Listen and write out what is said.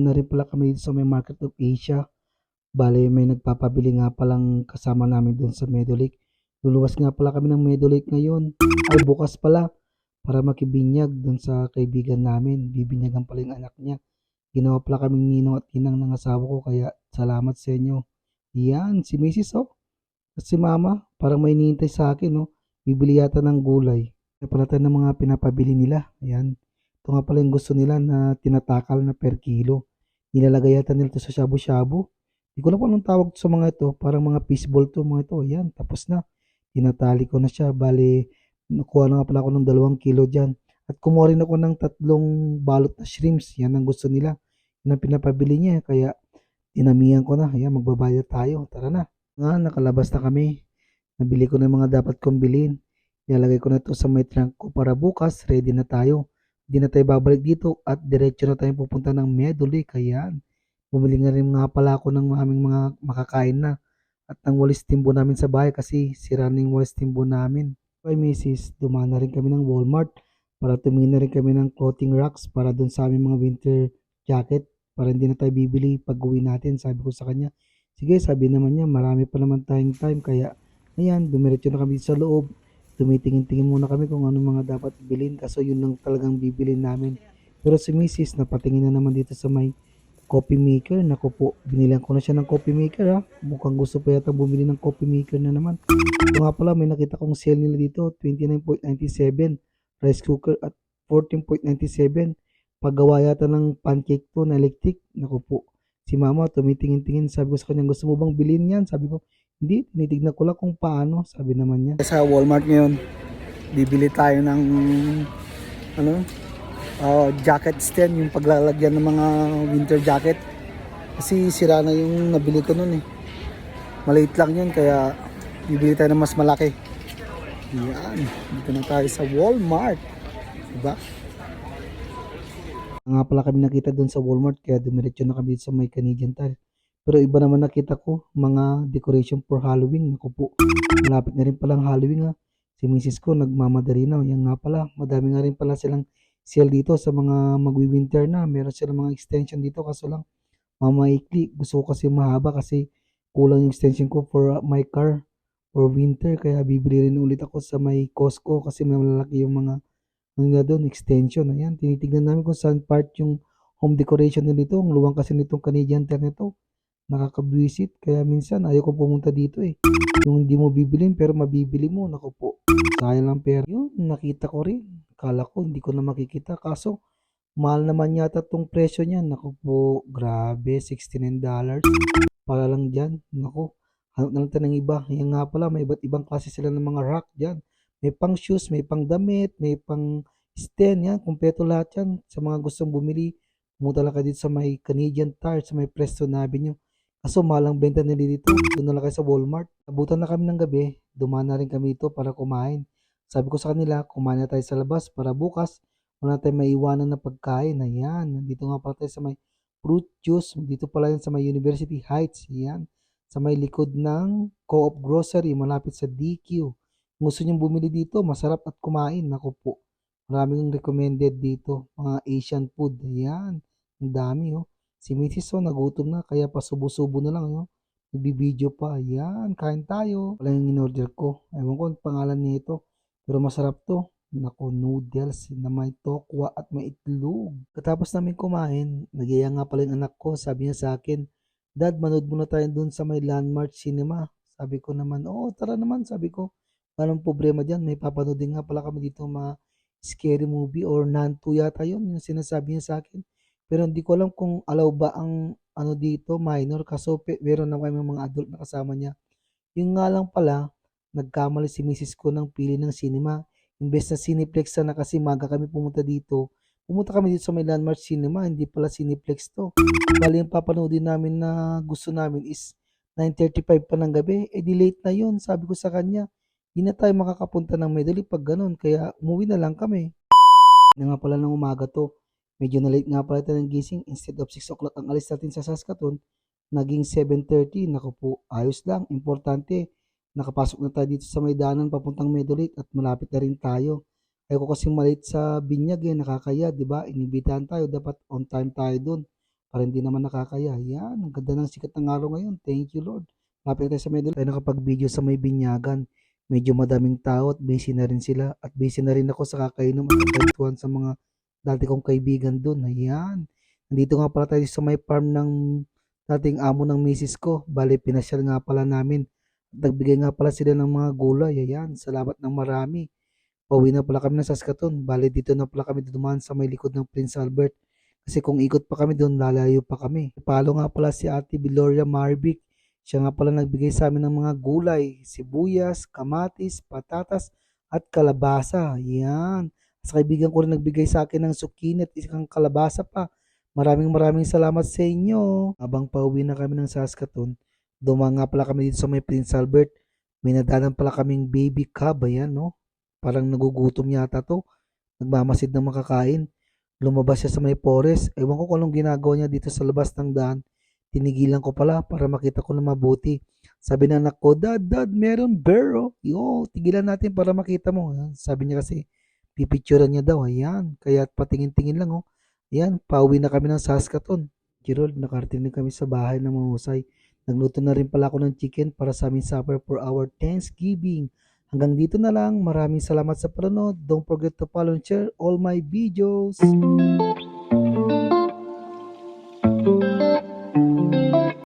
dumaan na rin pala kami dito sa may Market of Asia. Bale, may nagpapabili nga palang kasama namin dun sa Meadow Lake. Luluwas nga pala kami ng Meadow Lake ngayon. Ay, bukas pala para makibinyag dun sa kaibigan namin. Bibinyagan pala yung anak niya. Ginawa pala kaming ninong at inang ng asawa ko kaya salamat sa inyo. Yan, si Mrs. Oh. At si Mama, parang may hinihintay sa akin, no? Bibili yata ng gulay. Kaya pala tayo ng mga pinapabili nila. Ayan. Ito nga pala yung gusto nila na tinatakal na per kilo. Nilalagay yata nila ito sa shabu-shabu. Hindi ko na po anong tawag sa mga ito. Parang mga fishball to mga ito. Ayan, tapos na. Tinatali ko na siya. Bali, nakuha na nga pala ako ng 2 kilo dyan. At kumuha rin ako ng 3 balot na shrimps. Yan ang gusto nila. Yan ang pinapabili niya. Kaya tinamihan ko na. Ayan, magbabayad tayo. Tara na. Nga, nakalabas na kami. Nabili ko na yung mga dapat kong bilhin. Ilalagay ko na ito sa may trunk ko para bukas. Ready na tayo. Hindi na tayo babalik dito at diretso na tayo pupunta ng Meadow Lake. Ayan. Bumili nga rin nga pala ako ng aming mga makakain na at ng walis timbo namin sa bahay kasi sira na yung walis timbo namin. Kay Mrs. Dumaan na rin kami ng Walmart para tumingin na rin kami ng clothing racks para dun sa aming mga winter jacket para hindi na tayo bibili pag uwi natin. Sabi ko sa kanya, sige, sabi naman niya, marami pa naman tayong time kaya ayan, dumiretso na kami sa loob. Tumitingin-tingin muna kami kung ano mga dapat bilhin kaso yun lang talagang bibilin namin. Pero si Mrs. napatingin na naman dito sa may coffee maker. Naku po, binilan ko na siya ng coffee maker ha. Mukhang gusto pa yata bumili ng coffee maker na naman. Ito nga pala, may nakita kong sale nila dito, 29.97 rice cooker at 14.97. Paggawa yata ng pancake to na electric. Naku po, si Mama tumitingin-tingin. Sabi ko sa kanya, gusto mo bang bilhin yan? Sabi ko, hindi, tinitignan ko lang kung paano. Sabi naman niya. Sa Walmart ngayon, bibili tayo ng ano, jacket stand, yung paglalagyan ng mga winter jacket. Kasi sira na yung nabili ko nun eh. Maliit lang yun, kaya bibili tayo ng mas malaki. Yan, dito na tayo sa Walmart. Diba? Nga pala kami nakita doon sa Walmart, kaya dumiretso na kami sa may Canadian Tire. Pero iba naman nakita ko, mga decoration for Halloween. Naku po, malapit na rin palang Halloween ha. Si Mrs. ko nagmamadali na. Yan nga pala, madami nga rin pala silang sale dito sa mga magwi-winter na. Meron silang mga extension dito kaso lang mamaikli. Gusto ko kasi mahaba kasi kulang yung extension ko for my car for winter. Kaya bibili rin ulit ako sa may Costco kasi may malalaki yung mga ano nga doon, extension. Ayan, tinitignan namin kung saan part yung home decoration nito. Ang luwang kasi nitong Canadian Tire nito. Nakakabwisit. Kaya minsan ayaw ko pumunta dito eh. Yung hindi mo bibilin pero mabibili mo. Naku po. Sayang lang pera. Yun, nakita ko rin. Kala ko hindi ko na makikita. Kaso, mahal naman yata tong presyo niya. Naku po, grabe. $69. Para lang dyan. Naku, hanap na lang tayo ng iba. Yan nga pala, may iba't ibang klase sila ng mga rack dyan. May pang shoes, may pang damit, may pang stand. Yan, kumpleto lahat yan. Sa mga gustong bumili, pumunta lang kayo dito sa may Canadian Tire, sa may Preston Avenue. Kaso malang benta nila dito. Doon na lang kayo sa Walmart. Abutan na kami ng gabi. Dumaan na rin kami dito para kumain. Sabi ko sa kanila, kumain na tayo sa labas para bukas wala tayong maiwanan na pagkain. Ayan. Nandito nga pala tayo sa may fruit juice. Dito pala yan sa may University Heights. Ayan. Sa may likod ng Co-op Grocery. Malapit sa DQ. Kung gusto niyong bumili dito, masarap at kumain. Naku po. Maraming recommended dito. Mga Asian food. Ayan. Ang dami oh. Si Mrs. So, nagutom na, kaya pasubo-subo na lang, no? Nagbibideo pa. Yan, kain tayo. Wala yung in-order ko. Ewan ko ang pangalan nito. Pero masarap to. Naku, noodles na may tokwa at may itlog. Katapos namin kumain, nagyaya nga pala yung anak ko. Sabi niya sa akin, Dad, manood muna tayo dun sa may Landmark Cinema. Sabi ko naman, oo, tara naman. Sabi ko, walang problema dyan. May papanood din nga pala kami dito mga scary movie or Nanto yata yun. Yung sinasabi niya sa akin. Pero hindi ko alam kung allow ba ang ano dito, minor. Kaso meron na kami mga adult na kasama niya. Yung nga lang pala, nagkamali si Mrs. ko ng pili ng cinema. Imbes na Cineplex na kasi maga kami pumunta dito. Pumunta kami dito sa may Landmark Cinema, hindi pala Cineplex to. Bali yung papanoodin namin na gusto namin is 9:35 pa ng gabi. Eh di late na yun. Sabi ko sa kanya, hindi na tayo makakapunta ng Medley pag ganun. Kaya umuwi na lang kami. Na nga pala ng umaga to. Medyo na late nga pala tayo ng gising. Instead of 6 o'clock ang alis natin sa Saskatoon, naging 7:30. Naku po, ayos lang. Importante, nakapasok na tayo dito sa may daanan papuntang Meadow Lake at malapit na rin tayo. Ayoko kasi malate sa binyag eh, nakakaya, di ba? Inibitahan tayo, dapat on time tayo dun para hindi naman nakakaya. Yan, ang ganda ng sikat ng araw ngayon. Thank you, Lord. Lapit tayo sa middle. Tayo nakapag-video sa may binyagan. Medyo madaming tao at busy na rin sila. At busy na rin ako sa kakainom at kwentuhan sa mga dati kong kaibigan doon. Ayan. Nandito nga pala tayo sa may farm ng dating amo ng misis ko. Bali, pinasyal nga pala namin. Nagbigay nga pala sila ng mga gulay. Ayan, salamat ng marami. Pauwi na pala kami ng Saskatoon. Bali, dito na pala kami dumaan sa may likod ng Prince Albert. Kasi kung ikot pa kami doon, lalayo pa kami. Palo nga pala si Ate Biloria Marvic. Siya nga pala nagbigay sa amin ng mga gulay, sibuyas, kamatis, patatas, at kalabasa. Yan. Sa kaibigan ko rin nagbigay sa akin ng zucchini at isang kalabasa pa. Maraming maraming salamat sa inyo. Habang pauwi na kami ng Saskatoon, dumaan nga pala kami dito sa may Prince Albert. May nadanan pala kaming baby cub. Ayan, no? Parang nagugutom yata to. Nagmamasid ng makakain. Lumabas siya sa may forest. Ewan ko kung anong ginagawa niya dito sa labas ng daan. Tinigilan ko pala para makita ko na mabuti. Sabi ng anak ko, Dad, meron bear oh. Yo, tigilan natin para makita mo. Ayan, sabi niya kasi, pipicturean niya daw. Ayan, kaya patingin-tingin lang oh. Ayan, pauwi na kami ng Saskatoon. Gerald, nakarating na kami sa bahay ng mahusay. Nagluto na rin pala ako ng chicken para sa aming supper for our Thanksgiving. Hanggang dito na lang. Maraming salamat sa panonood. Don't forget to follow and share all my videos.